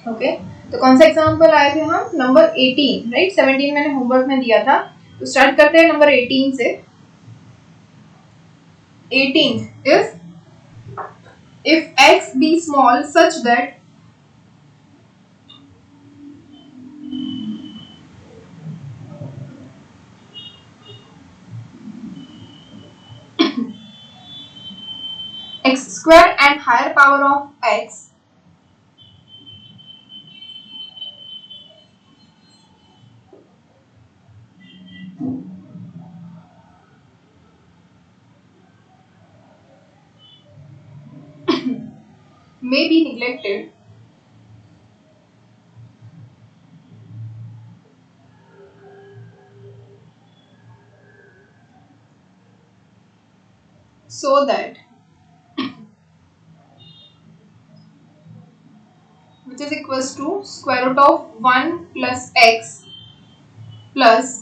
Okay, तो कौन सा एग्जाम्पल आए थे हम? Number 18, right? 17 मैंने होमवर्क में दिया था, तो स्टार्ट करते हैं नंबर 18 से। 18 is if x be small such that x square and higher power of x may be neglected so that which is equals to square root of 1 plus x plus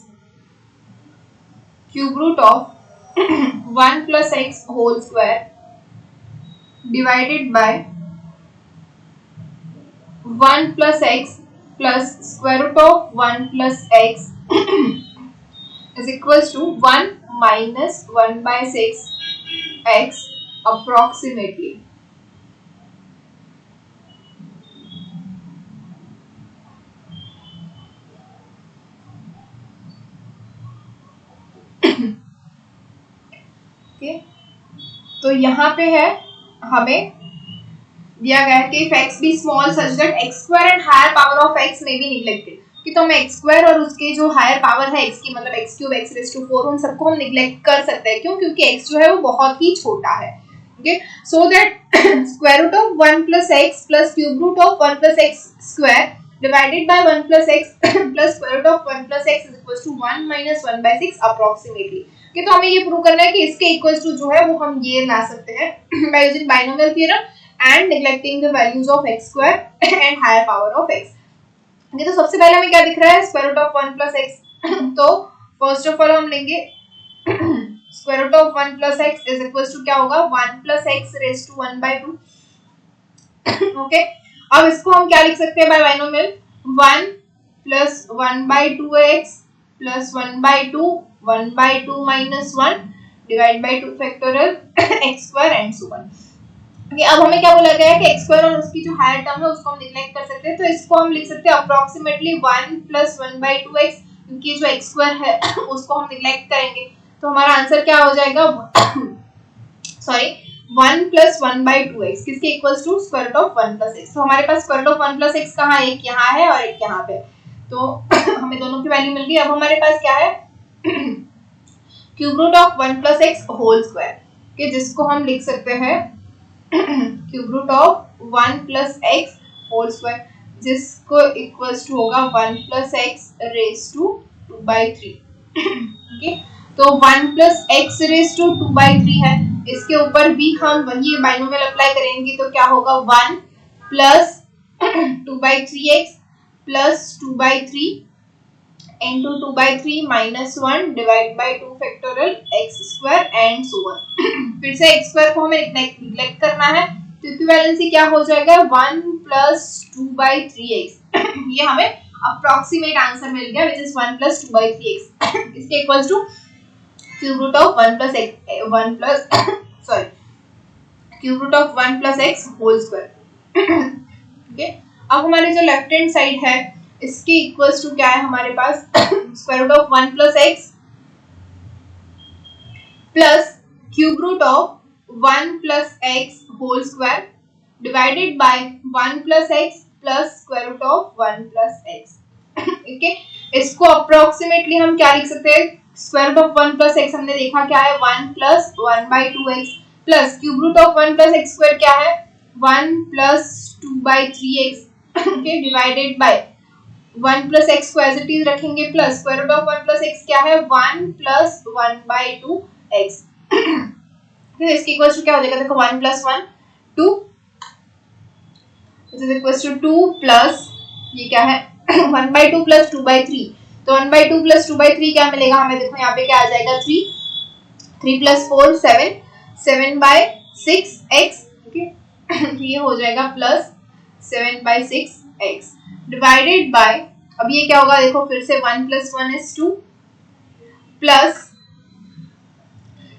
cube root of 1 plus x whole square divided by 1 plus x plus square root of 1 plus x is equals to 1 minus 1 by 6 x approximately. Okay? तो यहाँ पे है हमें दिया गया है कि if x be small such that x square and higher power of x may be neglected, कि तो हम x square और उसके जो हायर पावर है x की, मतलब x cube, x raised to 4, उन सबको हम निग्लेक्ट कर सकते हैं। क्यों? क्योंकि x जो है वो बहुत ही छोटा है। Okay, so that square root of 1 plus x plus cube root of 1 plus x square divided by 1 plus x plus square root of 1 plus x is equals to 1 minus 1 by 6 approximately। कि तो हमें ये prove करना है कि इसके equals to जो है वो हम ये ला सकते हैं by using binomial theorem and neglecting the values of x square and higher power of x। okay, तो सबसे पहले हमें क्या दिख रहा है? Square root of 1 plus x तो फर्स्ट ऑफ ऑल हम लेंगे square root of 1 plus x is equals to क्या होगा? 1 plus x raised to 1 by 2। Okay, अब इसको हम क्या लिख सकते हैं bye binomial? 1 plus 1 by 2x plus 1 by 2 1 by 2 minus 1 divide by 2 factorial x square and so on। okay, अब हमें क्या बोला गया है कि x स्क्वायर और उसकी जो हायर टर्म है उसको हम निग्लेक्ट कर सकते हैं, तो इसको हम लिख सकते हैं अप्रोक्सीमेटली 1 plus 1 by 2x, क्योंकि जो x स्क्वायर है उसको हम निग्लेक्ट करेंगे, तो हमारा आंसर क्या हो जाएगा? सॉरी 1 plus 1 by 2x किसके equals to square root of 1 plus x। तो हमारे पास square root of 1 plus x कहाँ है? एक यहाँ है और एक यहाँ पे, तो हमें दोनों की वैल्यू मिल गई। अब हमारे पास क्या है? Cube root of 1 plus x whole square, कि जिसको हम लिख सकते हैं cube root of 1 plus x whole square, जिसको इक्वल्स टू होगा 1 plus x raise to 2 by 3। Okay, तो 1 plus x raise to 2 by 3 है, इसके ऊपर भी हम वही बाइनोमियल अप्लाई करेंगे, तो क्या होगा? 1 plus 2 by 3x plus 2 by 3 into 2 by 3 minus 1 divide by 2 factorial x square and so on। फिर से x square को हमें निग्लेक्ट करना है, तो इक्विवेलेंसी क्या हो जाएगा? 1 plus 2 by 3x ये हमें अप्रोक्सीमेट आंसर मिल गया, which is 1 plus 2 by 3x इसके equals to cube root of 1 plus x 1 plus sorry cube root of 1 plus x whole square. Okay, अब हमारे जो लेफ्ट हैंड साइड है इसके इक्वल्स टू क्या है हमारे पास? Square root of 1 plus x plus cube root of 1 plus x whole square divided by 1 plus x plus square root of 1 plus x। ठीक है, इसको अप्रोक्सीमेटली हम क्या लिख सकते हैं? Square root of 1 plus x हमने देखा क्या है? 1 plus 1 by 2x plus cube root of 1 plus x square क्या है? 1 plus 2 by 3x। Okay, divided by 1 plus x को एज इट इज रखेंगे plus square root of 1 plus x क्या है? 1 plus 1 by 2x। फिर इसके इक्वल्स टू क्या हो जाएगा? देखो 1 plus 1 2 which is equals to 2 plus ये क्या है? 1 by 2 plus 2 by 3, तो 1 by 2 plus 2 by 3 क्या मिलेगा हमें? देखो यहाँ पे क्या आ जाएगा? 3 plus 4 7 7 by 6x। ओके, ये हो जाएगा plus 7 by 6 x divided by, अब ये क्या होगा देखो फिर से 1 + 1 is 2 plus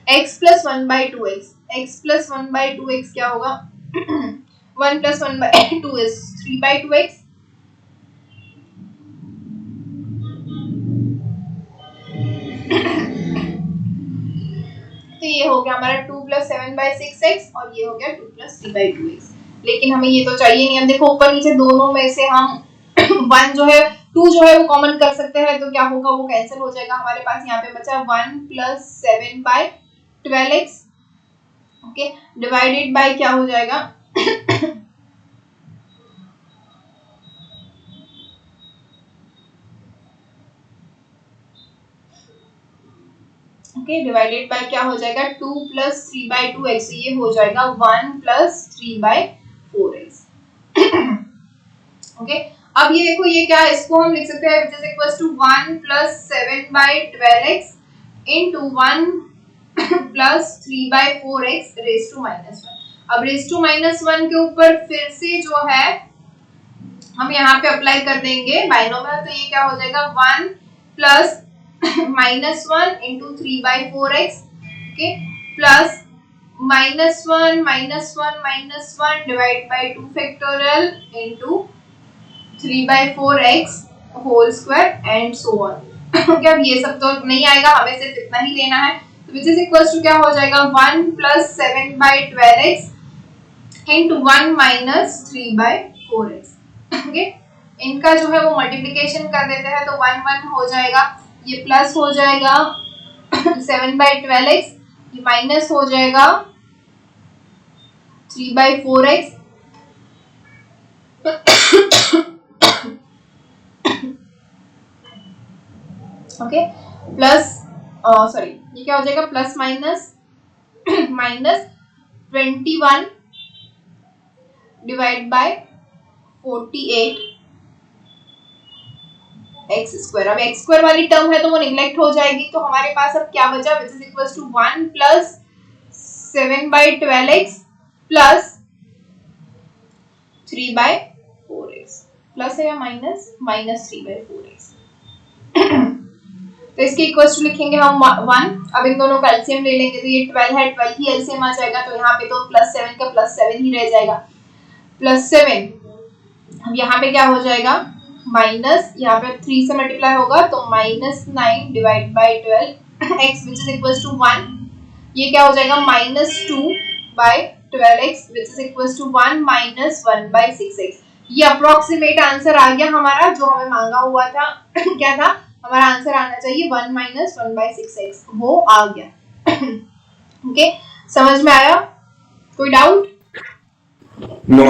x + 1/2x, x + 1/2x क्या होगा 1 + 1/2 is 3/2x, तो ये हो गया हमारा 2 + 7/6x और ये हो गया 2 + 3/2x। लेकिन हमें ये तो चाहिए नहीं। अब देखो ऊपर नीचे दोनों में से हम 1 जो है 2 जो है वो कॉमन कर सकते हैं, तो क्या होगा वो कैंसिल हो जाएगा। हमारे पास यहाँ पे बचा 1 + 7/12x, ओके, डिवाइडेड बाय क्या हो जाएगा ओके, डिवाइडेड बाय क्या हो जाएगा 2 + 3/2x, ये हो जाएगा 1 + 3/4x। ओके, अब ये देखो ये क्या है, इसको हम लिख सकते हैं which is equals to 1 + 7/12x into 1 + 3/4x raised to -1। अब raised to -1 के ऊपर फिर से जो है हम यहाँ पे अप्लाई कर देंगे बाइनोमियल, तो ये क्या हो जाएगा 1 + -1 into 3/4x, okay, plus -1 -1 divide by 2 factorial into 3/4x whole square and so on. Okay, अब ये सब तो नहीं आएगा, हमें सिर्फ इतना ही लेना है, तो विच इज इक्वल्स टू क्या हो जाएगा 1 + 7/12x into 1 - 3/4x। ओके, इनका जो है वो मल्टीप्लिकेशन कर देते हैं, तो 1 1 हो जाएगा, ये प्लस हो जाएगा 7/12x, ये माइनस हो जाएगा 3/4x, ओके, प्लस सॉरी ये क्या हो जाएगा plus minus -21 divide by 48 x square. अब एक्स स्क्वायर वाली टर्म है तो वो निगलेक्ट हो जाएगी, तो हमारे पास अब क्या बचा which is equals to 1 + 7/12x plus 3/4x, plus है या माइनस -3/4x। तो इसके इक्वल्स टू लिखेंगे हम 1। अब इन दोनों का एलसीएम ले लेंगे, तो ये 12 है, 12 ही एलसीएम आ जाएगा, तो यहाँ पे तो +7 का +7 ही रह जाएगा, +7। अब यहाँ पे क्या हो जाएगा माइनस, यहाँ पे 3 से मल्टीप्लाई होगा तो -9 divide by 12 x which is equals to 1, ये क्या हो जाएगा -2/12x which is equals to 1 - 1/6x। ये अप्रोक्सीमेट आंसर आ गया हमारा जो हमें मांगा हुआ था। क्या था हमारा आंसर आना चाहिए 1 - 1/6x, वो आ गया। ओके, समझ में आया, कोई डाउट? नो।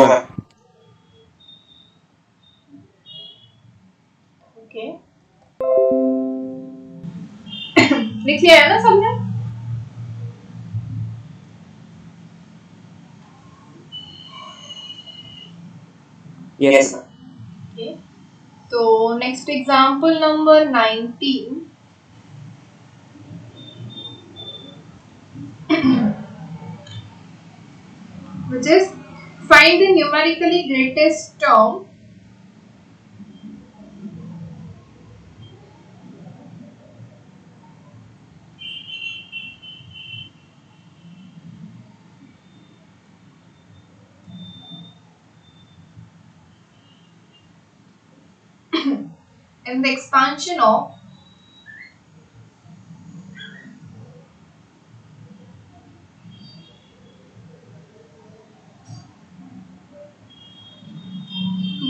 ओके, लिख लिया है ना सबने? Yes sir. ओके, तो next example number 19, which is find the numerically greatest term in the expansion of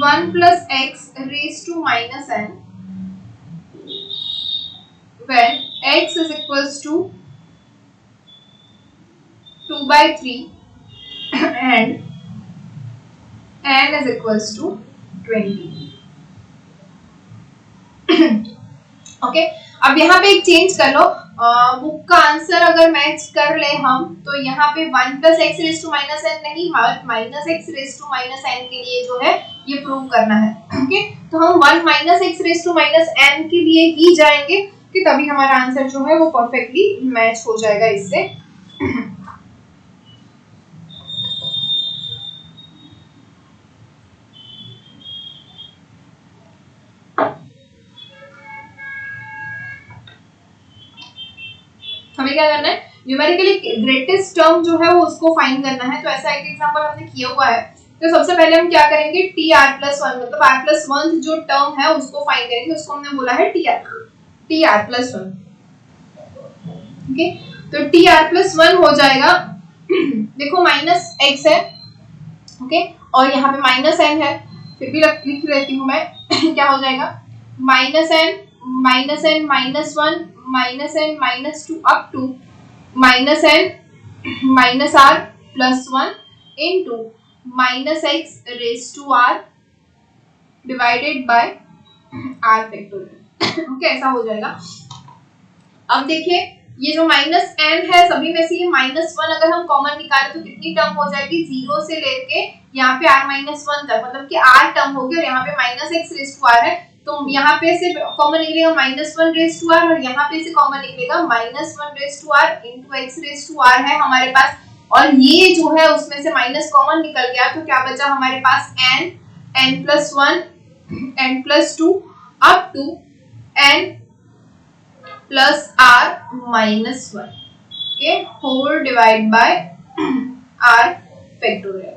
1 plus x raised to -n when x is equals to 2/3 and n is equals to 20। Okay, अब यहाँ पे एक change कर लो, book का answer अगर match कर ले हम, तो यहाँ पे 1 + x raised to -n नहीं, -x raised to -n के लिए जो है ये प्रूव करना है। ओके, तो हम 1 - x raised to -n के लिए ही जाएंगे कि तभी हमारा आंसर जो है वो परफेक्टली मैच हो जाएगा इससे। हमें क्या करना है, न्यूमेरिकली ग्रेटेस्ट टर्म जो है वो उसको फाइंड करना है। तो ऐसा एक एग्जांपल हमने किया हुआ है। तो सबसे पहले हम क्या करेंगे, tr+1 मतलब r+1 जो टर्म है उसको फाइंड करेंगे, उसको हमने बोला है tr+1। ओके, तो tr+1 हो जाएगा देखो -x है, ओके, और यहाँ पे -n है, फिर भी लिख लेती हूँ मैं क्या हो जाएगा, -n -n -1 -n -2 up to -n -r+1 into -x⁻r divided by r factorial. Okay, ऐसा हो जाएगा। अब देखिए ये जो -n है, सभी में से ये -1 अगर हम कॉमन निकालें तो कितनी टर्म हो जाएगी, 0 से लेके यहाँ पे r-1 तक, मतलब कि r टर्म होगी और यहाँ पे -x⁻r है, तो यहाँ पे से कॉमन निकलेगा -1⁻r और यहाँ पे से कॉमन निकलेगा -1⁻r into x⁻r है हमारे पास, और ये जो है उसमें से माइनस कॉमन निकल गया, तो क्या बचा हमारे पास n, n+1 n+2 up to n plus r-1 okay whole divide by r factorial।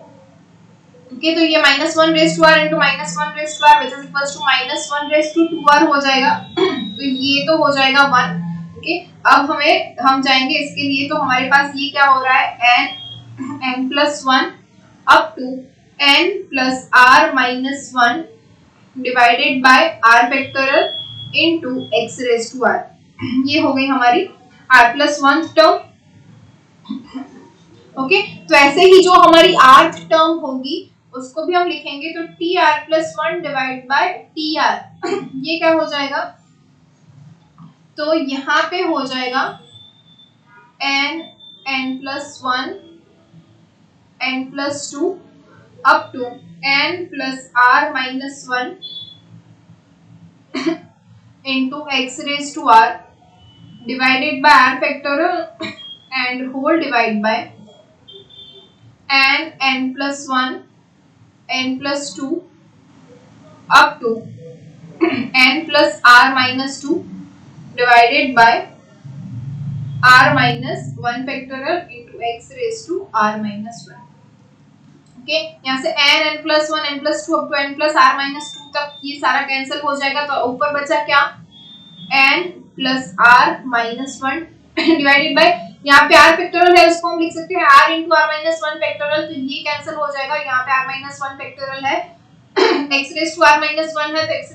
okay, तो ये -1⁻r into -1⁻r which is equals to -1⁻2r हो जाएगा तो ये तो हो जाएगा 1। ओके, अब हम जाएंगे इसके लिए, तो हमारे पास ये क्या हो रहा है, n+1 up to n plus r-1 divided by r factorial into x⁻r। ये हो गई हमारी r+1 टर्म। ओके, तो ऐसे ही जो हमारी rth टर्म होगी उसको भी हम लिखेंगे, तो tr+1 डिवाइड बाय tr ये क्या हो जाएगा, तो यहाँ पे हो जाएगा n+1 n+2 up to n plus r-1 into x⁻r divided by r factorial and whole divide by n+1 n+2 up to n plus r-2 divided by r-1 factorial into x⁻r-1। Okay, यहाँ से n+1 n+2 up to n plus r-2 तक ये सारा cancel हो जाएगा, तो ऊपर बचा क्या, n plus r-1 divided bye, यहाँ पे r फैक्टोरियल है उसको हम लिख सकते हैं r into r-1 फैक्टोरियल, तो ये कैंसिल हो जाएगा, यहाँ पे r-1 फैक्टोरियल है x⁻r-1 है तो x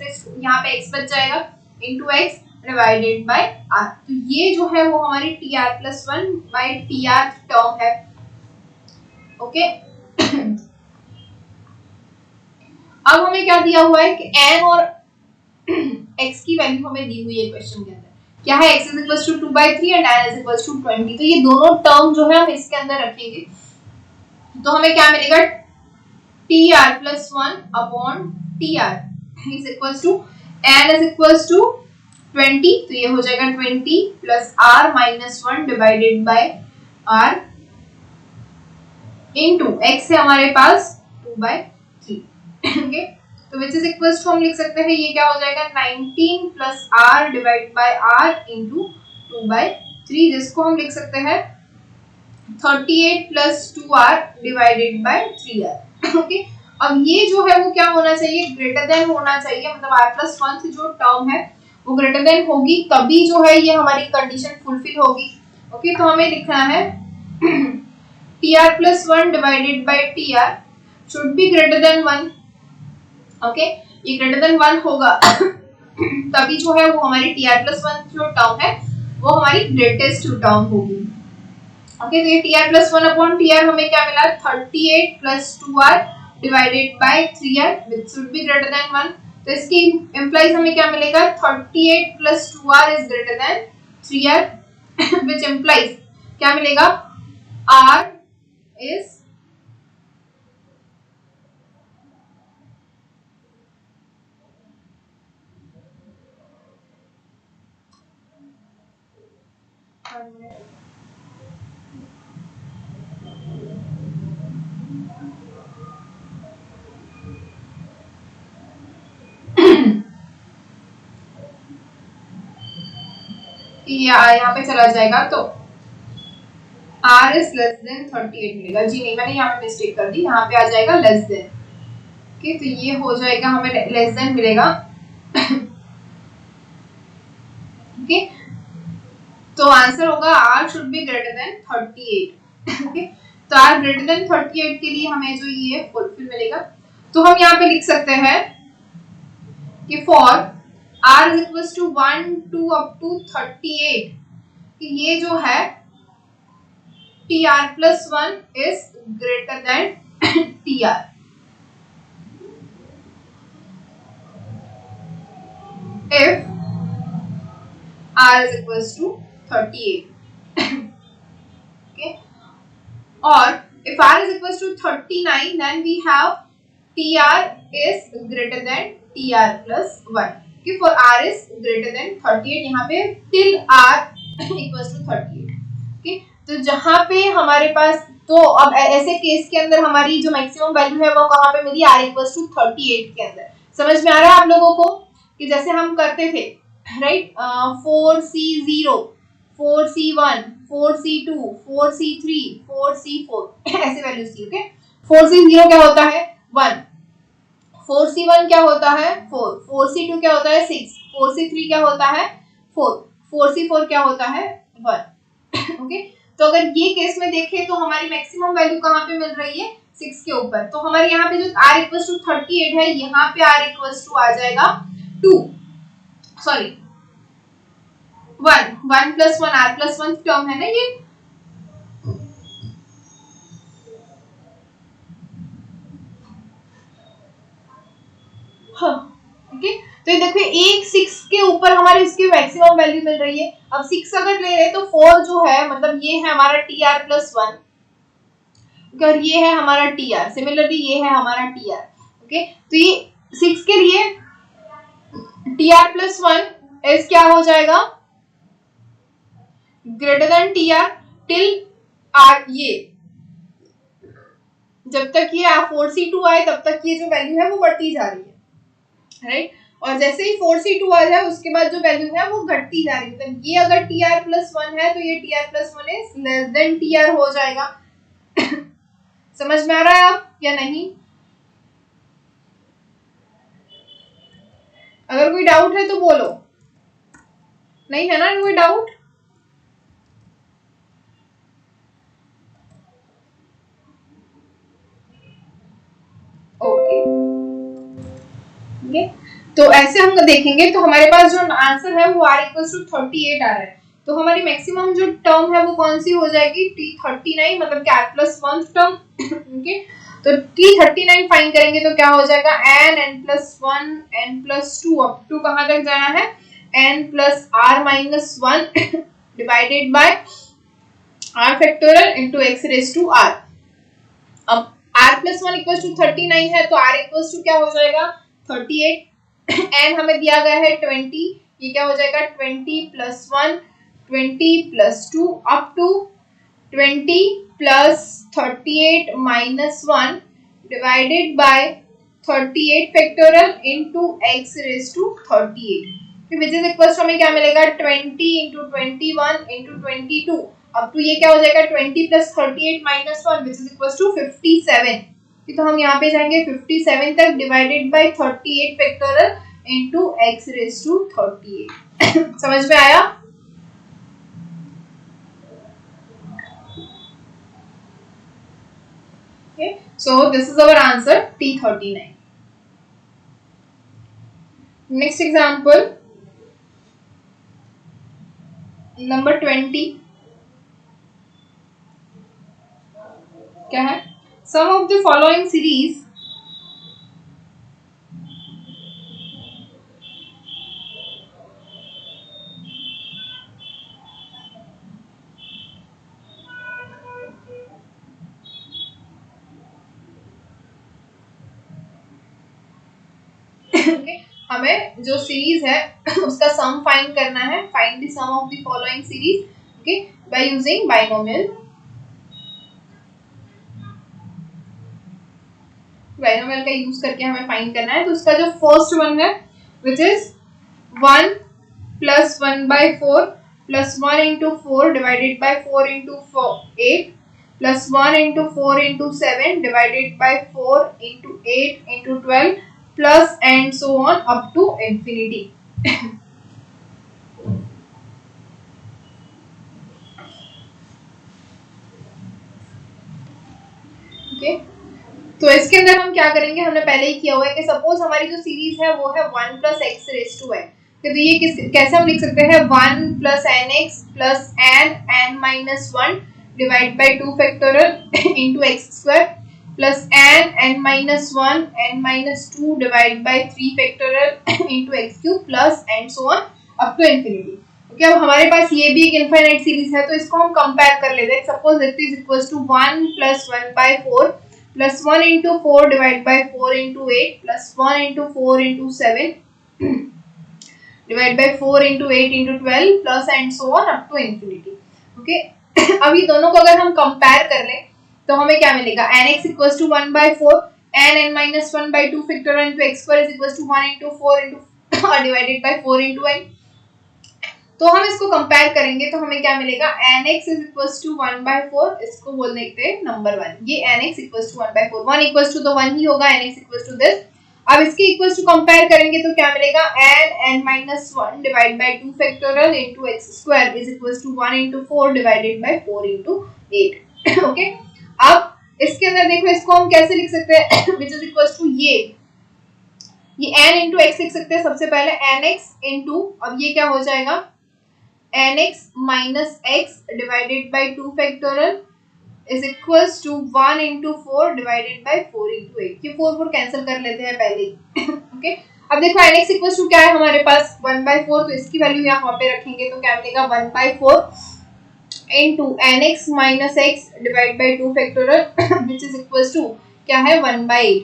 यहाँ पे x बच जाएगा into x divided by r। तो ये जो है वो हमारी tr+1 by tr टर्म है। ओके, अब हमें क्या दिया हुआ है कि n और x की वैल्यू हमें दी हुई है क्वेश्चन के अंदर, क्या है, x is equals to 2/3 and n is equals to 20। तो ये दोनों टर्म जो है हम इसके अंदर रखेंगे, तो हमें क्या मिलेगा, tr+1 upon tr is equals to n is equals to 20, तो ये हो जाएगा 20 plus r-1 divided by r into x है हमारे पास 2/3। ओके, तो which is equals to हम लिख सकते हैं, ये क्या हो जाएगा, 19 plus r divide by r into 2/3, जिसको हम लिख सकते हैं 38 plus 2r divided by 3r। Okay, अब ये जो है वो क्या होना चाहिए, ग्रेटर देन होना चाहिए, मतलब r+1 से जो टर्म है वो ग्रेटर देन होगी, तभी जो है ये हमारी कंडीशन फुलफिल होगी। ओके, तो हमें लिखना है tr+1 divided by tr should be greater than 1। Okay, ये ग्रेटर देन 1 होगा तभी जो है वो हमारी tr+1 जो टर्म है वो हमारी ग्रेटेस्ट टर्म होगी। ओके, तो ये tr+1 अपॉन tr हमें क्या मिला, 38 plus 2r divided by 3r which should be greater than 1। तो इसकी इंप्लाइज हमें क्या मिलेगा, 38 plus 2r is greater than 3r which implies क्या मिलेगा, r is यहाँ पे चला जाएगा, तो r इज लेस देन 38 मिलेगा। जी नहीं, मैंने यहाँ पे मिस्टेक कर दी, यहाँ पे आ जाएगा लेस देन। ओके, तो ये हो जाएगा, हमें लेस देन मिलेगा। ओके, तो आंसर होगा r should be greater than 38। Okay, तो r ग्रेटर देन 38 के लिए हमें जो ये फुलफिल मिलेगा, तो हम यहाँ पे लिख सकते हैं कि for r is equal to 1 to up to 38, कि ये जो है tr plus 1 is greater than tr। if r is equals to 38, okay, or if r is equals to 39, then we have tr is greater than tr plus 1, कि for r is greater than 38, यहाँ पे till r equals to 38। okay, तो जहाँ पे हमारे पास, तो अब ऐसे केस के अंदर हमारी जो मैक्सिमम वैल्यू है वो कहाँ पे मिली, r equals to 38 के अंदर। समझ में आ रहा है आप लोगों को कि जैसे हम करते थे, right, 4c0, 4c1, 4c2, 4c3, 4c4 ऐसे वैल्यूज थी। ओके, 4c0 क्या होता है 1, 4c1 क्या होता है 4, 4c2 क्या होता है 6, 4c3 क्या होता है 4, 4c4 क्या होता है 1। ओके, तो अगर ये केस में देखें तो हमारी मैक्सिमम वैल्यू कहाँ पे मिल रही है 6 के ऊपर, तो हमारे यहाँ पे जो r इक्वल्स टू 38 है, यहाँ पे r इक्वल्स टू आ जाएगा 2, sorry 1, 1 plus 1 r plus 1 term है ना ये। ओके, तो ये देखिए एक 6 के ऊपर हमारी इसकी मैक्सिमम वैल्यू मिल रही है। अब 6 अगर ले रहे तो 4 जो है, मतलब ये है हमारा tr प्लस 1, अगर ये है हमारा tr, सिमिलरली ये है हमारा tr। ओके, तो ये 6 के लिए tr प्लस 1 इज क्या हो जाएगा, greater than tr till r, ये जब तक ये 4c2 आए तब तक ये जो वैल्यू है वो बढ़ती जा रही है, राइट, और जैसे ही 4c2 आ जाए उसके बाद जो वैल्यू है वो घटती जा रही है। मतलब ये अगर tr प्लस 1 है तो ये tr plus 1 is less than tr हो जाएगा। समझ में आ रहा है आप या नहीं? अगर कोई डाउट है तो बोलो, नहीं है ना कोई डाउट? ओके, तो ऐसे हम देखेंगे तो हमारे पास जो आंसर है वो r इक्वल्स टू 38 आ रहा है, तो हमारी मैक्सिमम जो टर्म है वो कौन सी हो जाएगी, t39, मतलब कि r प्लस 1 टर्म। ओके, तो t39 फाइंड करेंगे तो क्या हो जाएगा, n plus 1 n plus 2 up to कहाँ तक जाना है, n plus r minus 1 divided by r factorial into x raise to r। अब r प्लस 1 इक्वल्स टू 39 है तो r इक्वल्स टू क्या हो जाएगा 38, n हमें दिया गया है 20, ये क्या हो जाएगा 20 plus 1, 20 plus 2 up to 20 plus 38 minus 1 divided by 38 factorial into x raise to 38, which is equals to हमें क्या मिलेगा 20 इंटू 21 इंटू 22 अप टू ये क्या हो जाएगा 20 plus 38 minus 1 which is equals to 57। तो हम यहाँ पे जाएंगे 57 तक divided by 38 factorial into x raise to 38। समझ में आया? Okay, so this is our answer T39. Next example, number 20. क्या है? Some of the following series हमें जो सीरीज है उसका सम फाइंड करना है, find the sum of the following series, okay, by using binomial. Binomial का यूज करके हमें फाइंड करना है। तो उसका जो फर्स्ट वन है which is 1 plus 1/4 plus 1 into 4 divided by 4 into 4 8 plus 1 into 4 into 7 divided by 4 into 8 into 12 plus and so on up to infinity. Okay तो इसके अंदर हम क्या करेंगे, हमने पहले ही किया हुआ है कि सपोज हमारी जो सीरीज है वो है 1 plus x raise to n, तो ये कैसे हम लिख सकते हैं 1 plus n x plus n minus 1 divide by 2 factorial into x square plus n minus 1 n minus 2 divide by 3 factorial into x cube plus and so on up to infinity. Okay अब हमारे पास ये भी एक infinite series है तो इसको हम compare कर लेते हैं. Suppose it is equals to 1 plus 1 by 4 plus 1 into 4 divided by 4 into 8 plus 1 into 4 into 7 divided by 4 into 8 into 12 plus and so on up to infinity. Okay अब ये दोनों को अगर हम कंपेयर कर लें तो हमें क्या मिलेगा, nx equals to 1 by 4 n minus 1 by 2 factorial into x square is equals to 1 into 4 into divided by 4 into n. तो हम इसको कंपेयर करेंगे तो हमें क्या मिलेगा, nx is equals to 1 by 4, इसको बोल देते हैं नंबर 1. ये nx equals to 1 by 4, 1 equals to तो 1 ही होगा, nx equals to this. अब इसके इक्वल्स टू कंपेयर करेंगे तो क्या मिलेगा, n minus 1 divided by 2 factorial into x square is equals to 1 into 4 divided by 4 into 8. Okay अब इसके अंदर देखो इसको हम कैसे लिख सकते हैं which is equals to ये n into x लिख सकते हैं सबसे पहले nx into, अब ये क्या हो जाएगा nx minus x divided by 2 factorial is equals to 1 into 4 divided by 4 into 8. ये 4 कैंसिल कर लेते हैं पहले ही. ओके अब देखो nx equals to क्या है हमारे पास 1 by 4, तो इसकी वैल्यू यहाँ पे रखेंगे तो क्या मिलेगा 1 by 4 into nx minus x divided by 2 factorial which is equals to क्या है 1 by 8.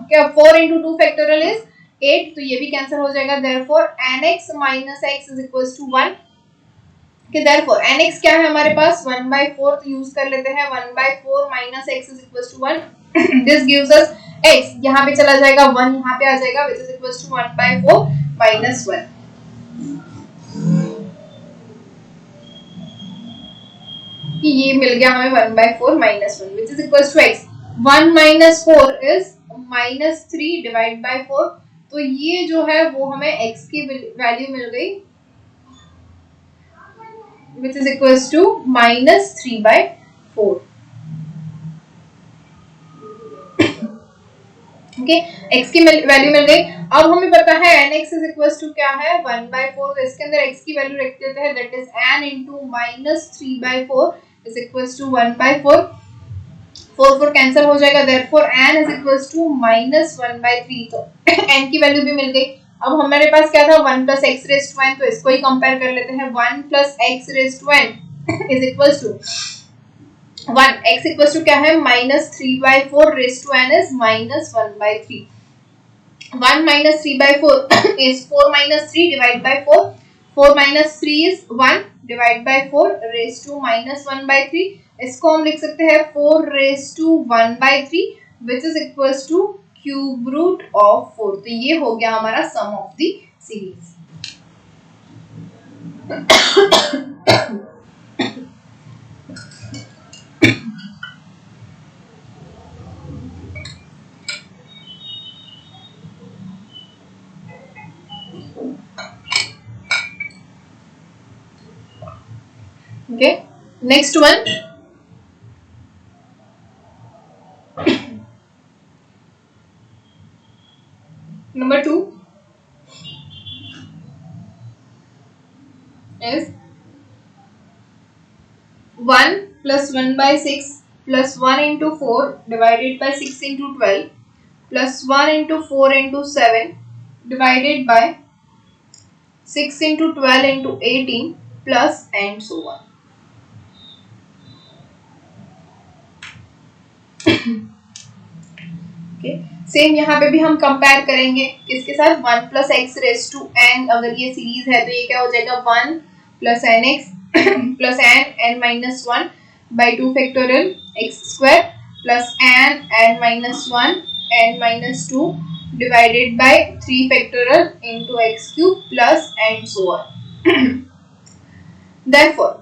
okay अब 4 into 2 factorial is 8, तो ये भी कैंसिल हो जाएगा. therefore nx minus x is equals to 1. okay therefore nx क्या है हमारे पास 1 by 4, तो यूज कर लेते हैं 1 by 4 minus x is equals to 1. this gives us x, यहाँ पे चला जाएगा 1 यहाँ पे आ जाएगा which is equals to 1 by 4 minus 1. कि ये मिल गया हमें 1 by 4 minus 1 which is equals to x. 1 minus 4 is minus 3 divided by 4, तो ये जो है वो हमें x की वैल्यू मिल गई which is equals to minus 3 by 4. okay x की वैल्यू मिल गई. अब हमें पता है nx is equals to क्या है 1 by 4, तो इसके अंदर x की वैल्यू रख देते हैं that is n into minus 3 by 4 is equals to 1 by 4. 4 cancel हो जाएगा, therefore n is equals to minus 1 by 3, तो n की वैल्यू भी मिल गई. अब हमारे पास क्या था 1 plus x raised to n, तो इसको ही कंपेयर कर लेते हैं. 1 plus x raised to n is equals to 1, x equals to क्या है minus 3 by 4 raised to n is minus 1 by 3. 1 minus 3 by 4 is 4 minus 3 divided by 4. 4 minus 3 is 1 divided by 4 raised to minus 1 by 3. इसको हम लिख सकते हैं 4 raised to 1 by 3 which is equals to cube root of 4. तो ये हो गया हमारा sum of the series. okay next one. number 2 is 1 plus 1 by 6 plus 1 into 4 divided by 6 into 12 plus 1 into 4 into 7 divided by 6 into 12 into 18 plus and so on. Same यहाँ पे भी हम compare करेंगे किसके साथ 1 plus x raised to n. अगर ये series है तो ये क्या हो जाएगा 1 plus nx plus n minus 1 by 2 factorial x square plus n minus 1 n minus 2 divided by 3 factorial into x cube plus and so on. Therefore,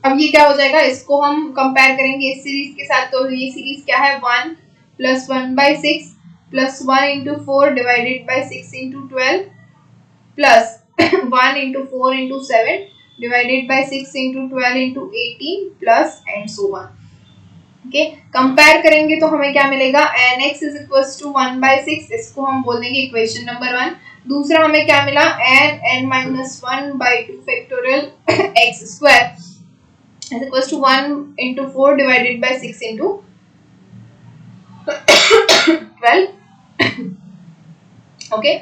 अब ये क्या हो जाएगा, इसको हम कंपेयर करेंगे इस सीरीज के साथ, तो ये सीरीज क्या है 1 plus 1/6 plus 1 into 4 divided by 6 into 12 plus 1 into 4 into 7 divided by 6 into 12 into 18 plus and so on. Okay, compare करेंगे तो हमें क्या मिलेगा, nx इज इक्वल्स टू 1/6, इसको हम बोल देंगे इक्वेशन नंबर 1। दूसरा हमें क्या मिला, n-1/2 factorial x square is equals to 1 into 4 divided by 6 into 12। Okay,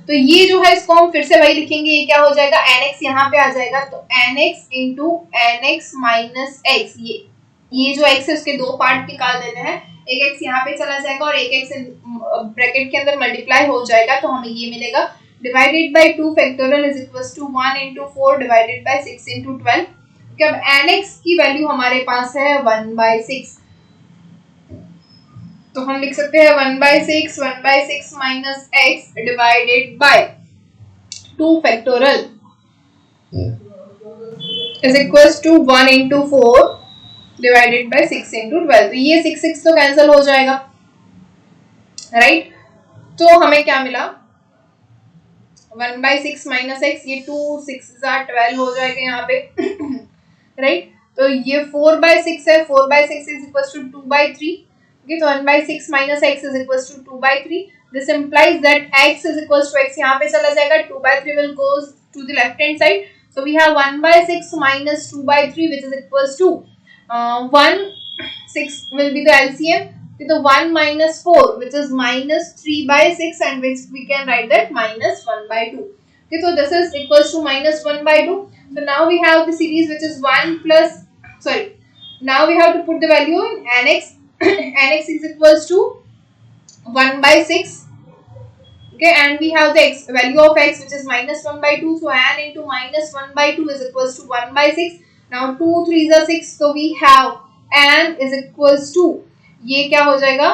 तो ये जो है इसको हम फिर से वही लिखेंगे, ये क्या हो जाएगा, nx यहाँ पे आ जाएगा, तो nx into nx minus x, ये जो x है उसके दो पार्ट निकाल देते हैं, एक x यहाँ पे चला जाएगा और एक x ब्रैकेट के अंदर मल्टीप्लाई हो जाएगा, तो हमें ये मिलेगा divided by 2 factorial is equals to 1 into 4 divided by 6 into 12। अब nx की वैल्यू हमारे पास है 1/6, तो हम लिख सकते हैं 1/6 minus x divided by 2 factorial is equals to 1 into 4 divided by 6 into 12। तो ये 6 तो कैंसिल हो जाएगा, राइट? तो हमें क्या मिला, 1/6 माइनस x, ये 2 6 12 हो जाएगा यहाँ पे, राइट? तो ये 4/6 है, 4/6 इज इक्वल्स टू 2/3। ओके, तो 1/6 minus x is equals to 2/3। This implies that x is equals to x यहाँ पे चला जाएगा, 2/3 will goes to the left hand side, so we have 1/6 minus 2/3 which is equals to 6 will be the LCM, so 1 minus 4 which is minus 3/6 and which we can write that minus 1/2. Okay, so this is equals to minus 1/2. So now we have the series which is 1 plus, sorry, now we have to put the value in nx. Nx is equals to 1/6. Okay, and we have the value of x which is minus 1/2, so n into minus 1/2 is equals to 1/6. Now 2 3s are 6, so we have n is equals to, ये क्या हो जाएगा,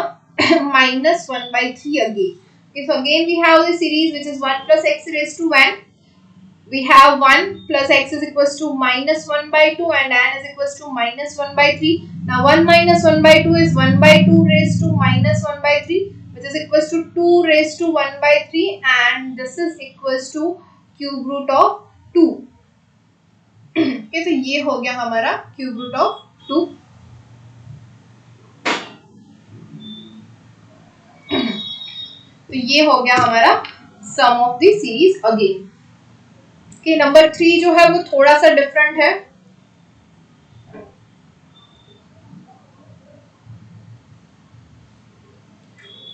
minus 1/3 again. Okay, so again we have the series which is 1 plus x raised to n. We have 1 plus x is equals to minus 1/2 and n is equals to minus 1/3. Now 1 minus 1/2 is 1/2 raised to minus 1/3, which is equals to 2 raised to 1/3, and this is equals to cube root of 2. Okay, तो ये हो गया हमारा cube root of 2। तो ये हो गया हमारा sum of the series again. Okay, number 3 जो है वो थोड़ा सा डिफरेंट है,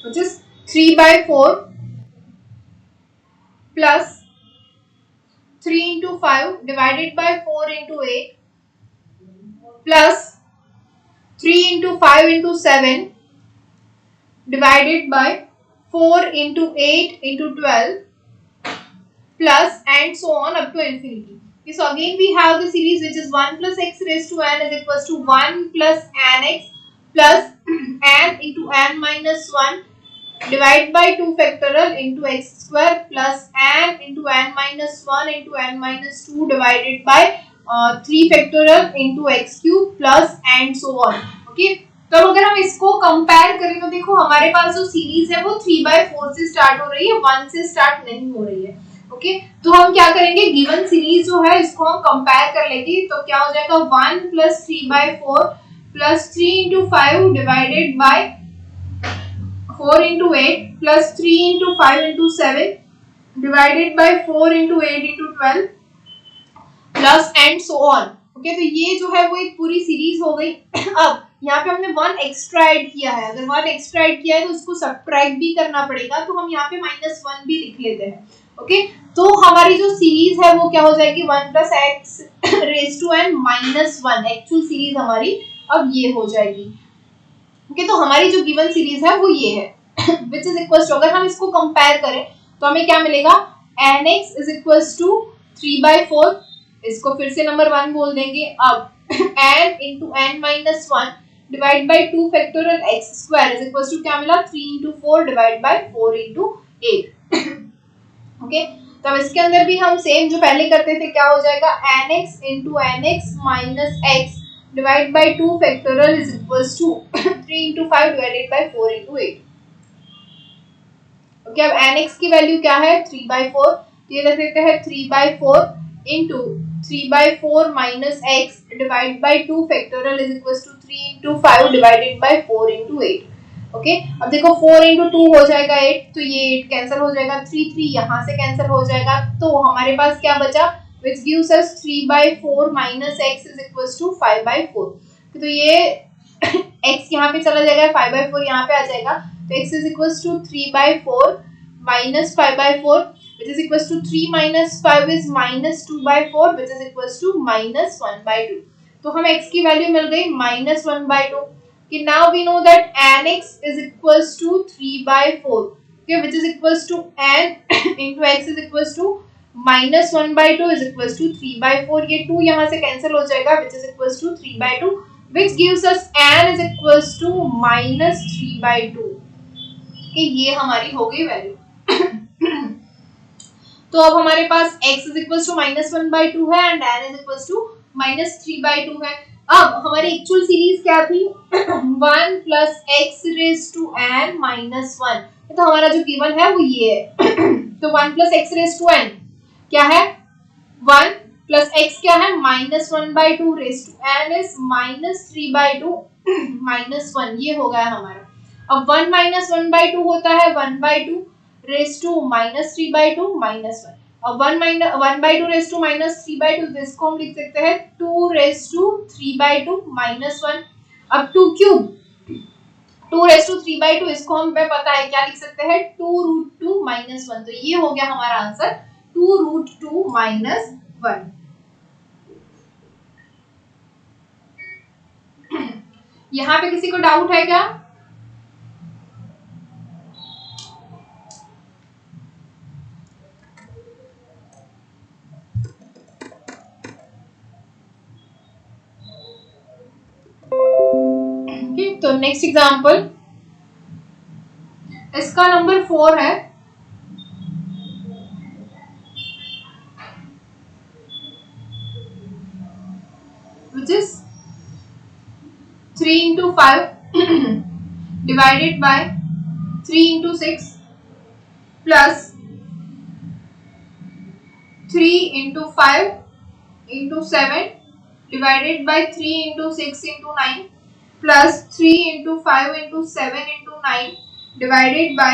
which is 3/4 plus 3 into 5 divided by 4 into 8 plus 3 into 5 into 7 divided by 4 into 8 into 12 plus and so on up to infinity. Okay, so again we have the series which is 1 plus x raised to n is equals to 1 plus nx plus n into n minus 1 divide by 2 factorial into x square plus n into n minus 1 into n minus 2 divided by 3 factorial into x cube plus and so on. Okay, तो अगर हम इसको compare करें तो देखो हमारे पास जो series है वो 3/4 से स्टार्ट हो रही है, 1 से स्टार्ट नहीं हो रही है। ओके, तो हम क्या करेंगे, गिवन सीरीज जो है इसको हम कंपेयर कर लेंगे, तो क्या हो जाएगा 1 plus 3/4 plus 3 into 5 divided by 4 into 8 plus 3 into 5 into 7 divided by 4 into 8 into 12 plus and so on. Okay, तो ये जो है वो एक पूरी सीरीज हो गई। अब यहाँ पे हमने 1 एक्स्ट्रा ऐड किया है, अगर 1 एक्स्ट्रा ऐड किया है तो उसको सब्ट्रैक्ट भी करना पड़ेगा, तो हम यहाँ पे -1 भी लिख लेते हैं। ओके, तो हमारी जो सीरीज है वो क्या हो जाएगी, 1 plus x raised to n -1, actual series हमारी अब ये हो जाएगी। ओके, तो हमारी जो गिवन सीरीज है वो ये है which is equals to, अगर हम इसको कंपेयर करें तो हमें क्या मिलेगा, nx is equals to 3/4, इसको फिर से नंबर 1 बोल देंगे। अब n into n minus 1 divide by 2 factorial x square is equals to क्या मिला, 3 into 4 divide by 4 into 8। Okay, तो अब इसके अंदर भी हम सेम जो पहले करते थे, क्या हो जाएगा, nx into nx minus x divide by 2 factorial is equals to 3 into 5 divided by 4 into 8। Okay, अब nx की वैल्यू क्या है, 3/4, तो ये लिख सकते हैं 3/4 into 3/4 minus x divide by 2 factorial is equals to 3 into 5 divided by 4 into 8। Okay, अब देखो 4 into 2 हो जाएगा 8, तो ये 8 कैंसिल हो जाएगा, 3 यहाँ से कैंसिल हो जाएगा, तो हमारे पास क्या बचा, which gives us 3/4 minus x is equals to 5/4। तो ये x यहाँ पे चला जाएगा, 5/4 यहाँ पे आ जाएगा, तो x is equals to 3/4 minus 5/4 which is equals to 3 minus 5 is minus 2/4 which is equals to minus 1/2। तो हमें x की वैल्यू मिल गई minus 1/2। कि now we know that nx is equals to 3/4, okay, which is equals to n into x is equals to minus 1/2 is equals to 3/4। ये 2 यहाँ से cancel हो जाएगा, which is equals to 3/2, which gives us n is equals to minus 3/2। कि ये हमारी हो गई वैल्यू। तो अब हमारे पास x is equals to minus 1/2 है and n is equals to minus 3/2 है। अब हमारी एक्चुअल सीरीज क्या थी, 1 plus x raised to n minus 1। तो हमारा जो गिवन है वो ये है। तो 1 plus x raised to n क्या है, 1 plus x क्या है, minus 1/2 raised to n is minus 3/2 minus 1, ये हो गया हमारा। अब 1 minus 1/2 होता है 1/2 raised to minus 3/2 minus 1। अब 1/2 raised to minus 3/2, इसको हम लिख सकते हैं 2 raised to 3/2 minus 1। अब 2 क्यूब 2 raised to 3/2, इसको हम पे पता है क्या लिख सकते हैं, 2 root 2 minus 1। तो ये हो गया हमारा आंसर 2 root 2 minus 1। यहाँ पे किसी को डाउट है क्या? तो नेक्स्ट एग्जांपल, इसका नंबर 4 है। which is 3 into 5 divided by 3 into 6 plus 3 into 5 into 7 divided by 3 into 6 into 9 plus 3 into 5 into 7 into 9 divided by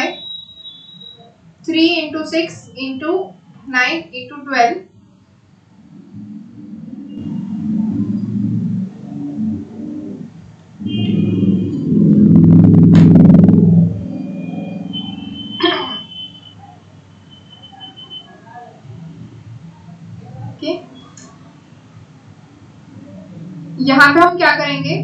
3 into 6 into 9 into 12। यहाँ पे हम क्या करेंगे,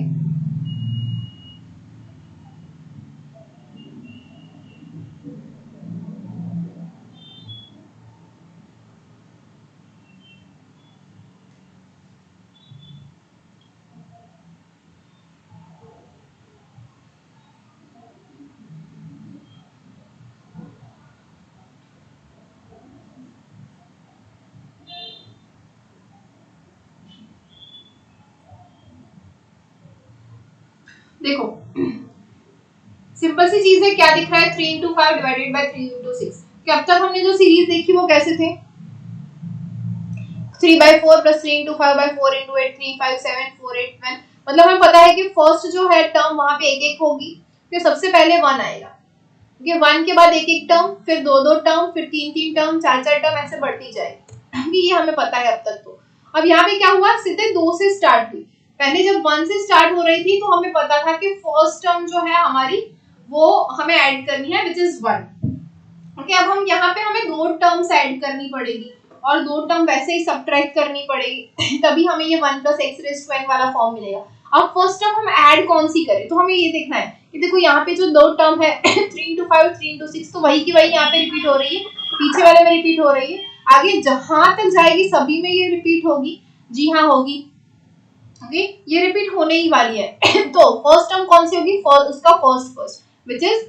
देखो सिंपल सी चीज है, क्या दिख रहा है, 3 into 5 डिवाइडेड बाय 3 into 6। कि अब तक हमने जो सीरीज देखी वो कैसे थे, 3/4 plus 3 into 5/4 into 8 3 5 7 4 8 12। मतलब हमें पता है कि फर्स्ट जो है टर्म वहां पे एक एक होगी, फिर सबसे पहले 1 आएगा, क्योंकि 1 के बाद एक एक टर्म, फिर दो दो टर्म, फिर तीन तीन टर्म, चार चार टर्म, ऐसे बढ़ती जाएगी। ये हमें पता है अब तक। तो अब यहाँ पे क्या हुआ, सीधे 2 से स्टार्ट हुई। पहले जब 1 से स्टार्ट हो रही थी तो हमें पता था कि फर्स्ट टर्म जो है हमारी वो हमें ऐड करनी है विच इज 1। ओके, अब हम यहाँ पे हमें 2 टर्म्स ऐड करनी पड़ेगी और 2 टर्म वैसे ही सबट्रैक्ट करनी पड़ेगी, तभी हमें ये 1 plus x raised to n वाला फॉर्म मिलेगा। अब फर्स्ट टर्म हम ऐड कौन सी करें, तो हमें ये देखना है कि देखो यहाँ पे जो 2 टर्म है 3 into 5 3 into 6, तो वही की वही यहाँ पे रिपीट हो रही है, पीछे वाले में रिपीट हो रही है, आगे जहां तक जाएगी सभी में ये रिपीट होगी। जी हाँ होगी। ओके, ये रिपीट होने ही वाली है। तो फर्स्ट टर्म कौन सी होगी, उसका फर्स्ट विच इज,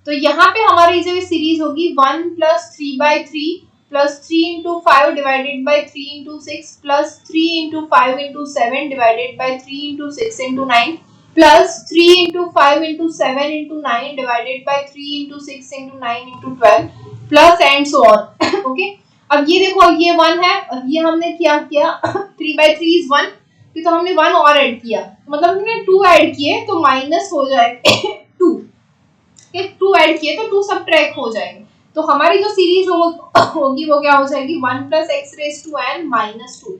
तो यहाँ पे हमारी जो सीरीज होगी 1 plus 3/3 plus 3 into 5 divided by 3 into 6 plus 3 into 5 into 7 divided by 3 into 6 into 9 plus 3 into 5 into 7 into 9 divided by 3 into 6 into 9 into 12 plus and so on. Okay, अब ये देखो ये 1 है और ये हमने क्या किया 3 by 3 is 1, तो हमने 1 और ऐड किया, मतलब हमने 2 ऐड किए तो माइनस हो जाएगा 2, 2 ऐड किए तो 2 सबट्रैक्ट हो जाएंगे, तो हमारी जो सीरीज होगी वो क्या हो जाएगी 1 plus x raised to n minus 2.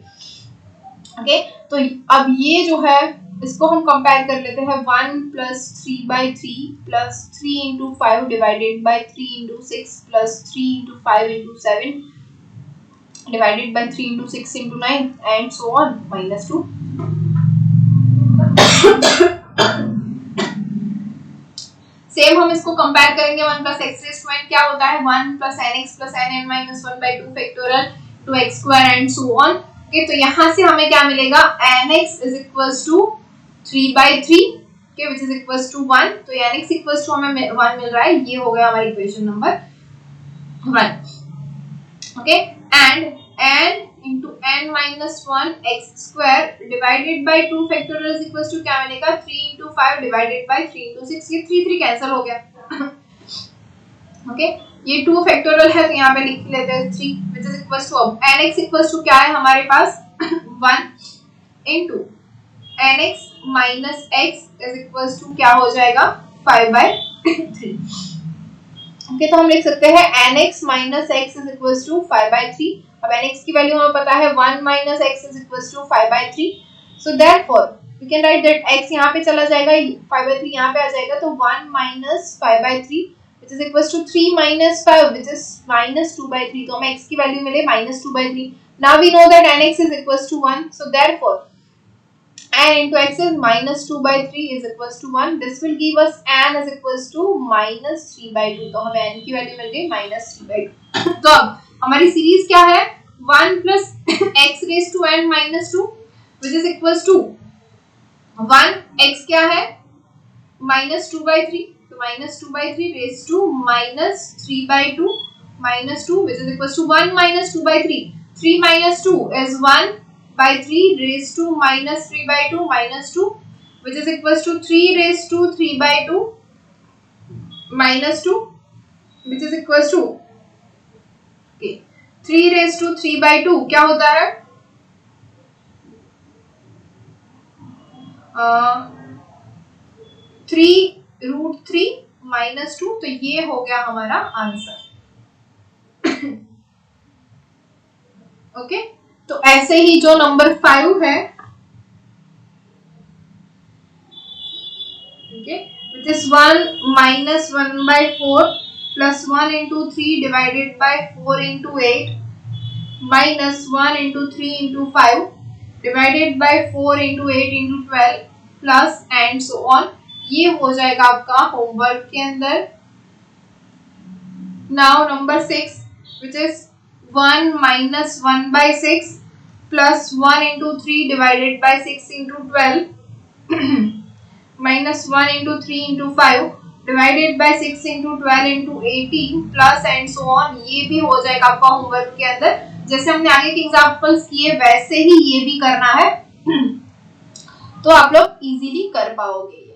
Okay, तो अब ये जो है इसको हम कंपेयर कर लेते हैं 1 plus 3 by 3 plus 3 into 5 divided by 3 into 6 plus 3 into 5 into 7 divided by 3 into 6 into 9 and so on minus 2. Same हम इसको कंपेयर करेंगे 1 plus x raised to n क्या होता है 1 plus nx plus nn minus 1 by 2 factorial to x square and so on. Okay, तो यहाँ से हमें क्या मिलेगा nx is equals to 3 by 3 okay, which is equals to 1, तो nx equals to हमें 1 मिल रहा है, ये हो गया हमारी equation number 1. Okay, and n into n minus 1 x square divided by 2 factorial is equals to क्या मिलेगा 3 into 5 divided by 3 into 6, ये 3 3 कैंसिल हो गया. ओके, ये 2 फैक्टोरियल है तो यहाँ पे लिख लेते हैं 3 which is equals to अब nx equals to क्या है हमारे पास 1 into nx minus x is equals to क्या हो जाएगा 5 by 3. ओके, तो हम लिख सकते हैं nx minus x is equals to 5 by 3. अब nx की वैल्यू हमें पता है 1 minus x is equals to 5 by 3. So therefore we can write that x यहाँ पे चला जाएगा 5 by 3 यहाँ पे आ जाएगा तो 1 minus 5 by 3 which is equals to 3 minus 5 which is minus 2 by 3. तो हमें x की वैल्यू मिले minus 2 by 3. Now we know that nx is equals to 1. So therefore n into x is minus 2 by 3 is equals to 1. This will give us n is equals to minus 3 by 2. तो हमें n की value मिल गई minus 3 by 2. तो अब हमारी series क्या है 1 plus x raised to n minus 2 which is equals to 1 x क्या है minus 2 by 3, तो minus 2 by 3 raised to minus 3 by 2 minus 2 which is equals to 1 minus 2 by 3. 3 minus 2 is 1 by 3 raised to minus 3 by 2 minus 2 which is equals to 3 raised to 3 by 2 minus 2 which is equals to okay 3 raised to 3 by 2 क्या होता है 3 root 3 minus 2, तो ये हो गया हमारा answer. Okay, तो ऐसे ही जो नंबर 5 है okay which is 1 minus 1 by 4 plus 1 into 3 divided by 4 into 8 minus 1 into 3 into 5 divided by 4 into 8 into 12 plus and so on. ये हो जाएगा आपका होमवर्क के अंदर. Now number 6 which is 1 minus 1 by 6 plus 1 into 3 divided by 6 into 12 minus 1 into 3 into 5 divided by 6 into 12 into 18 plus and so on. ये भी हो जाएगा आपका होमवर्क के अंदर. जैसे हमने आगे के एग्जांपल्स किए वैसे ही ये भी करना है तो आप लोग इजीली कर पाओगे ये.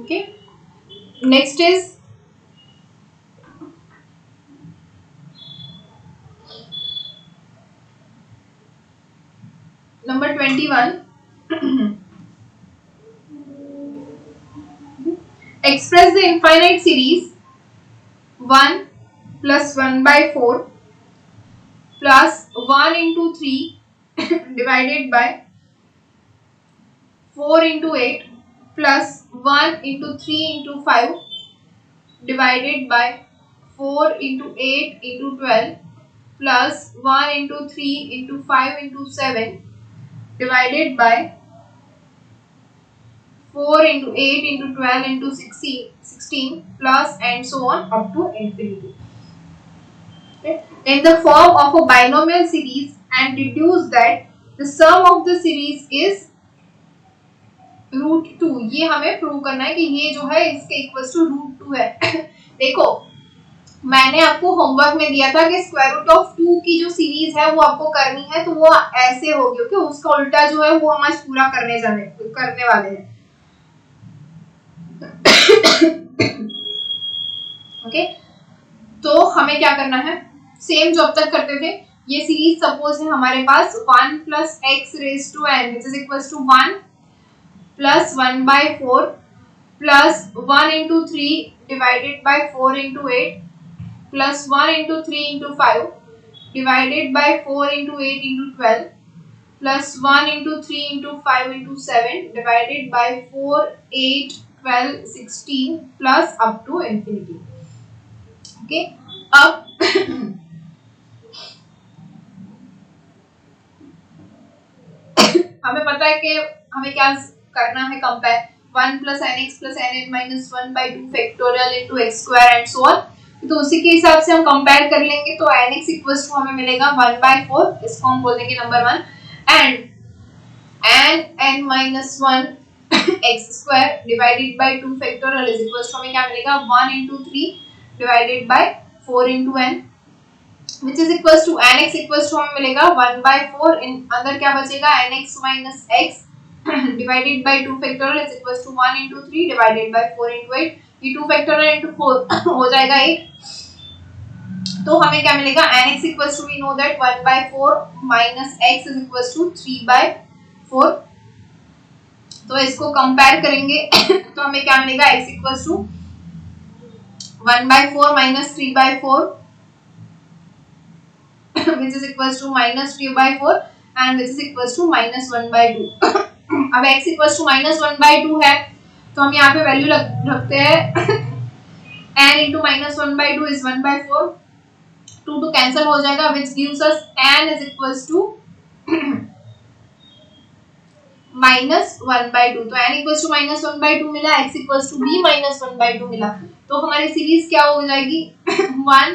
Okay, next is number 21. Express the infinite series 1 plus 1 by 4 plus 1 into 3 divided by 4 into 8 plus 1 into 3 into 5 divided by 4 into 8 into 12 plus 1 into 3 into 5 into 7 divided by 4 into 8 into 12 into 16 plus and so on up to infinity. Okay. In the form of a binomial series and deduce that the sum of the series is √2. ये हमें prove करना है कि ये जो है इसके equal to √2 है. देखो मैंने आपको होमवर्क में दिया था कि स्क्वायर रूट ऑफ 2 की जो सीरीज है वो आपको करनी है, तो वो ऐसे होगी। ओके, उसका उल्टा जो है वो हम आज पूरा करने वाले हैं। ओके, तो हमें क्या करना है, सेम जो अब तक करते थे, ये सीरीज सपोज है हमारे पास 1 plus x raise to n which is equal to 1 plus 1/4 plus 1 into 3 divided by 4 into 8 plus 1 into 3 into 5 divided by 4 into 8 into 12 plus 1 into 3 into 5 into 7 divided by 4, 8, 12, 16 plus up to infinity. Okay, अब हमें पता है कि हमें क्या करना है, compare 1 plus nx plus nn minus 1 by 2 factorial into x square and so on। तो उसी के हिसाब से हम कंपेयर कर लेंगे, तो nx इक्वल्स टू हमें मिलेगा 1/4, इसको हम बोल देंगे number 1, and n minus 1 x square divided by 2 factorial is equals to हमें क्या मिलेगा 1 into 3 divided by 4 into n which is equals to nx equals to हमें मिलेगा 1/4, इन अंदर क्या बचेगा nx minus x divided by 2 factorial is equals to 1 into 3 divided by 4 into 8, ये 2 factorial into 4 हो जाएगा 8, तो हमें क्या मिलेगा nx equals to we know that 1/4 minus x is equals to 3/4, तो इसको कंपेयर करेंगे तो हमें क्या मिलेगा x equals to 1/4 minus 3/4 which is equals to minus 3/4 and which is equals to minus 1/2। अब x equals to minus 1/2 है, तो हम यहाँ पे वैल्यू रखते हैं n into minus 1/2 is 1/4, 2 cancel हो जाएगा which gives us n is equals to minus 1/2, तो n equals to minus 1/2 मिला, x equals to b minus 1/2 मिला, तो हमारी सीरीज क्या हो जाएगी 1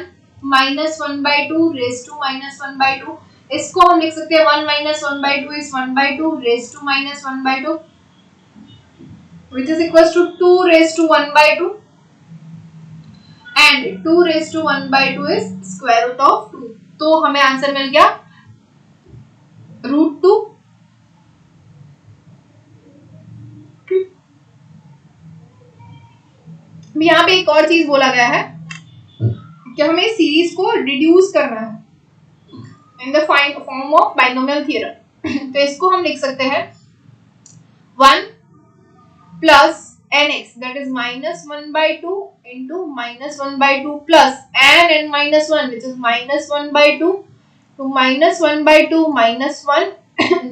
minus 1/2 raised to minus 1/2, इसको हम लिख सकते हैं 1 minus 1/2 is 1/2 raised to minus 1/2 which is equals to 2 raised to 1/2 and 2 raised to 1/2 is square root of 2, तो हमें आंसर मिल गया √2। यहाँ पे एक और चीज बोला गया है कि हमें सीरीज को रिड्यूस करना है in the form of binomial theorem, तो इसको हम लिख सकते हैं 1 plus nx that is minus 1/2 into minus 1/2 plus n minus 1 which is minus 1/2 to minus 1/2 minus 1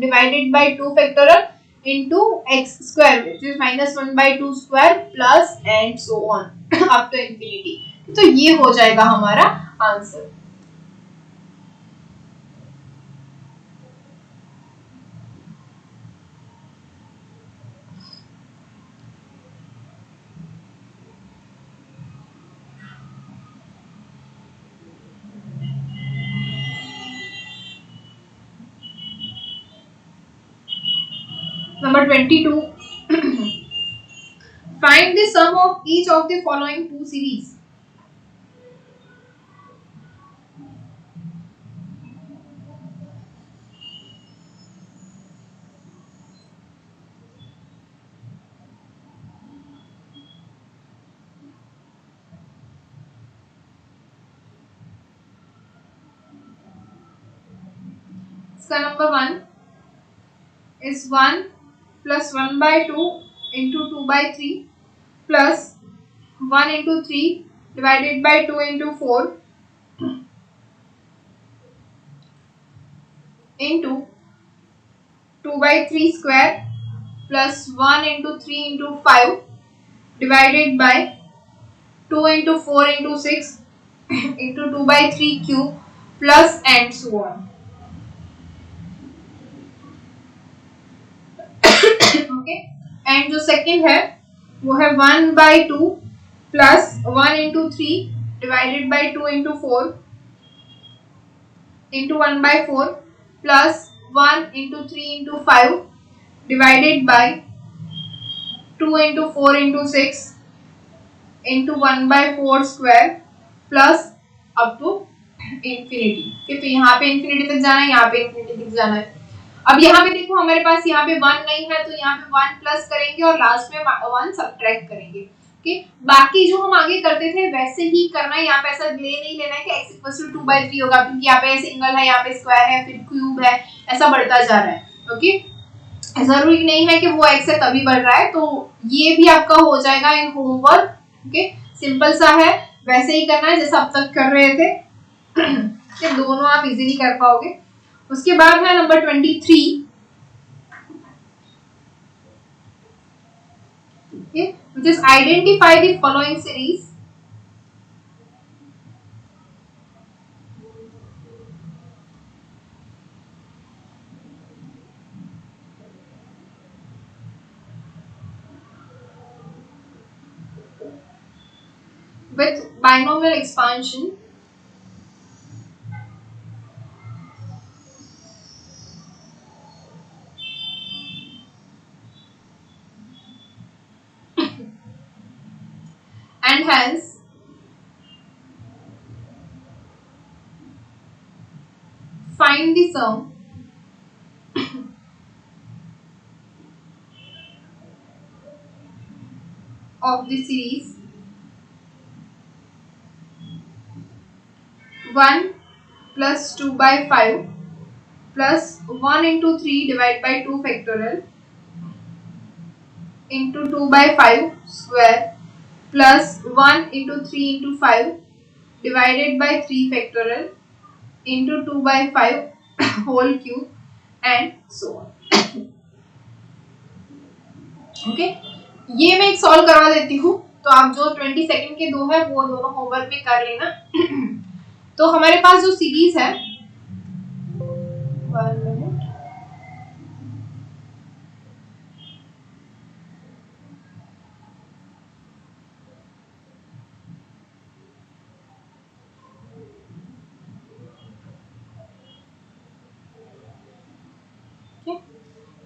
divided by 2 factorial into x square which is minus 1/2 square plus and so on up to infinity, तो ये हो जाएगा हमारा answer. Number 22. Find the sum of each of the following two series. इसका number 1 is 1 plus 1/2 into 2/3 plus 1 into 3 divided by 2 into 4 into 2/3 square plus 1 into 3 into 5 divided by 2 into 4 into 6 into 2/3 cube plus and so on। Okay, and जो second है वो है 1/2 plus 1 into 3 divided by 2 into 4 into 1/4 plus 1 into 3 into 5 divided by 2 into 4 into 6 into 1/4 square plus up to infinity. ठीक, तो यहाँ पे infinity तक जाना है, यहाँ पे इंफिनिटी तक जाना है। अब यहाँ पे देखो हमारे पास यहाँ पे 1 नहीं है, तो यहाँ पे 1 प्लस करेंगे और लास्ट में 1 सब्ट्रैक्ट करेंगे। ओके, बाकी जो हम आगे करते थे वैसे ही करना है। यहाँ पे ऐसा नहीं लेना है कि x इक्वल टू 2/3 होगा, क्योंकि यहाँ पे सिंगल है, यहाँ पे स्क्वायर है, फिर क्यूब है, ऐसा बढ़ता जा रहा है। ओके, जरूरी नहीं है कि वो x है तभी बढ़ रहा है, तो ये भी आपका हो जाएगा इन होमवर्क। ओके, सिंपल सा है, वैसे ही करना है जैसा अब तक कर रहे थे। ये दोनों आप इजीली कर पाओगे। उसके बाद है number 23, which is identify the following series with binomial expansion and hence find the sum of the series 1 plus 2/5 plus 1 into 3 divided by 2 factorial into 2/5 square plus 1 into 3 into 5 divided by 3 factorial into 2/5 whole cube and so on. Okay, ये मैं एक solve करवा देती हूँ, तो आप जो 20 second के दो है वो दोनों होमवर्क में कर लेना। तो हमारे पास जो सीरीज है, 1 मिनट,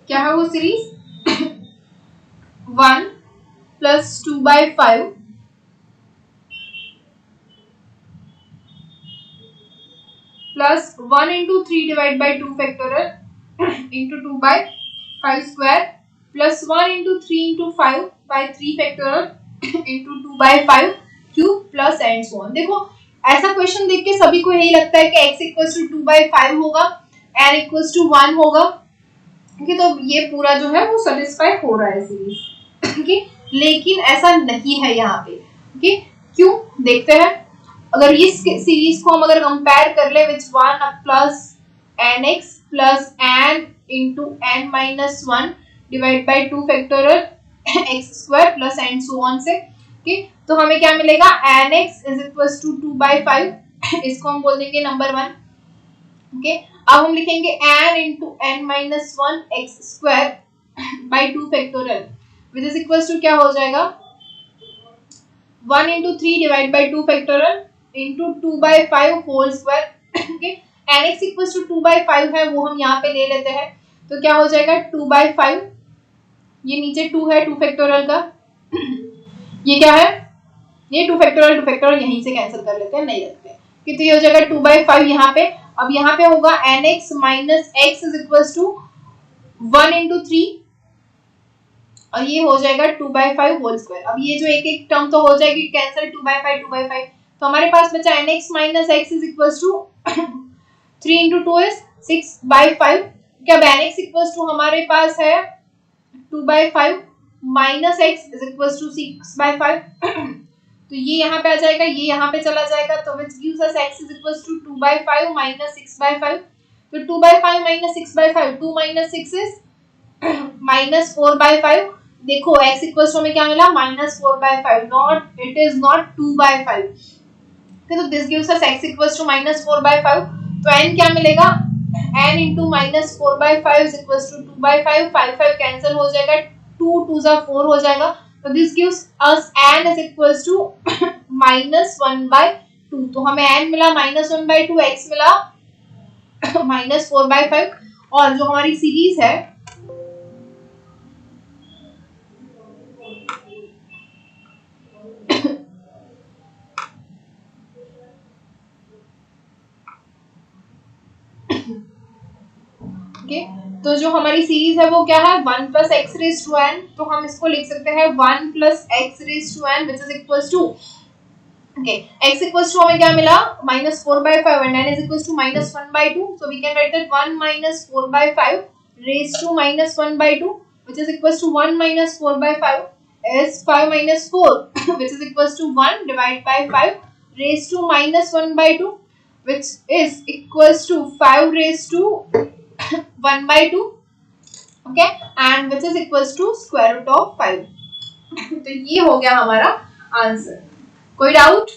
क्या है वो series? 1 plus 2/5 plus 1 into 3 divided by 2 factorial into 2/5 square plus 1 into 3 into 5 by 3 factorial into 2/5 cube plus and so on। देखो ऐसा क्वेश्चन देख के सभी को यही लगता है कि x इक्वल टू 2/5 होगा, n इक्वल टू 1 होगा। ओके, तो ये पूरा जो है वो सेटिस्फाई हो रहा है सीरीज। ओके, लेकिन ऐसा नहीं है यहाँ पे। ओके, क्यों देखते हैं। अगर इस सीरीज को हम अगर कंपेयर कर ले विच 1 plus nx plus n into n minus 1 divide by 2 factorial x square plus and so on से, ओके, तो हमें क्या मिलेगा, nx इज इक्वल टू 2/5, इसको हम बोल देंगे नंबर 1। ओके, अब हम लिखेंगे n into n minus 1 x square by 2 factorial which is equal to क्या हो जाएगा, 1 into 3 divided by 2 factorial into 2/5 whole square। okay, nx equals to 2/5 है, वो हम यहाँ पे ले लेते हैं, तो क्या हो जाएगा 2/5, ये नीचे 2 है 2 फैक्टोरियल का, ये क्या है, ये 2 फैक्टोरियल यहीं से कैंसिल कर लेते हैं, नहीं रखते, तो ये हो जाएगा 2/5 यहाँ पे। अब यहाँ पे होगा nx minus x is equal to 1 into 3 और ये हो जाएगा 2/5 होल स्क्वायर। अब ये जो एक एक टर्म तो हो जाएगी कैंसिल, 2/5 तो हमारे पास बचा nx minus x is equal to 3 into 2 is 6/5। क्या nx इक्वल टू हमारे पास है 2/5 minus x is equal to 6/5, तो ये यहाँ पे आ जाएगा, ये यहाँ पे चला जाएगा, तो which gives us x is equals to 2/5 minus 6/5। तो 2/5 minus 6/5, 2 minus 6 is minus 4/5। देखो x इक्वल्स टू हमें क्या मिला, -4/5, नॉट इट इज नॉट 2/5। तो this gives us x equals to -4/5, तो n क्या मिलेगा, n into -4/5 is equals to 2/5, 5 cancel हो जाएगा, 2 2 जा 4 हो जाएगा, तो this gives us n is equals to -1/2। तो हमें n मिला -1/2, x मिला -4/5, और जो हमारी सीरीज है ओके तो जो हमारी सीरीज है वो क्या है 1 plus x raise to n, तो हम इसको लिख सकते हैं 1 plus x raise to n which is equals to okay x equals to हमें क्या मिला -4/5 and n is equals to -1/2, so we can write that 1 minus 4/5 raised to -1/2 which is equals to 1 minus 4/5 is 5 minus 4 which is equals to 1 divided by 5 raised to -1/2 which is equals to 5 raised to 1/2 okay and which is equals to square root of 5. तो ये हो गया हमारा answer. कोई doubt?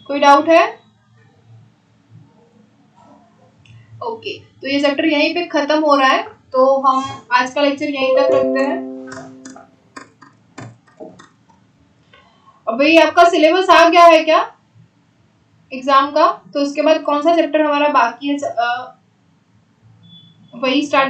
कोई doubt है? Okay तो ये चैप्टर यहीं पे खत्म हो रहा है, तो हम आज का लेक्चर यहीं तक रखते हैं. अब भाई आपका सिलेबस आ गया है क्या एग्जाम का? तो उसके बाद कौन सा चैप्टर हमारा बाकी है वही स्टार्ट